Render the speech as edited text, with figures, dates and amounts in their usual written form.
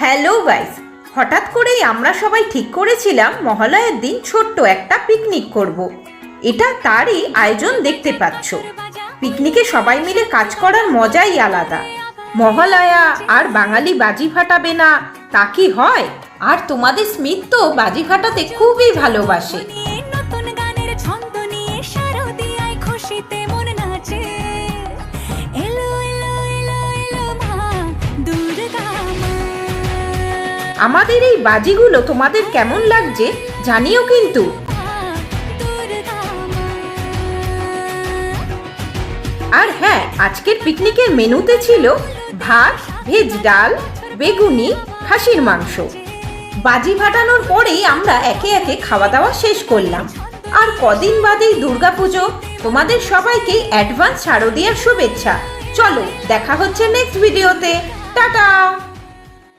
Hello guys, হঠাৎ করেই আমরা সবাই ঠিক করেছিলাম মহালয়ার দিন ছোট্ট একটা পিকনিক করব। এটা তারই আয়োজন দেখতে পাচ্ছ। পিকনিকে সবাই মিলে কাজ করার মজাই আলাদা। মহালয়া আর বাঙালি বাজি ফাটাবে না তা কি হয়? আর তোমাদের স্মিত তো বাজি ফাটাতে খুবই ভালোবাসে। আমাদের এই বাজিগুলো তোমাদের কেমন লাগছে জানিও কিন্তু। আর হ্যাঁ, আজকের পিকনিকের মেনুতে ছিল ভাত, ভেজ ডাল, বেগুনি, খাসির মাংস। বাজি ফাটানোর পরেই আমরা একে একে খাওয়া দাওয়া শেষ করলাম। আর কদিন বাদেই দুর্গাপুজো। তোমাদের সবাইকে অ্যাডভান্স শারদীয়ার শুভেচ্ছা। চলো দেখা হচ্ছে নেক্সট ভিডিওতে। টাটা।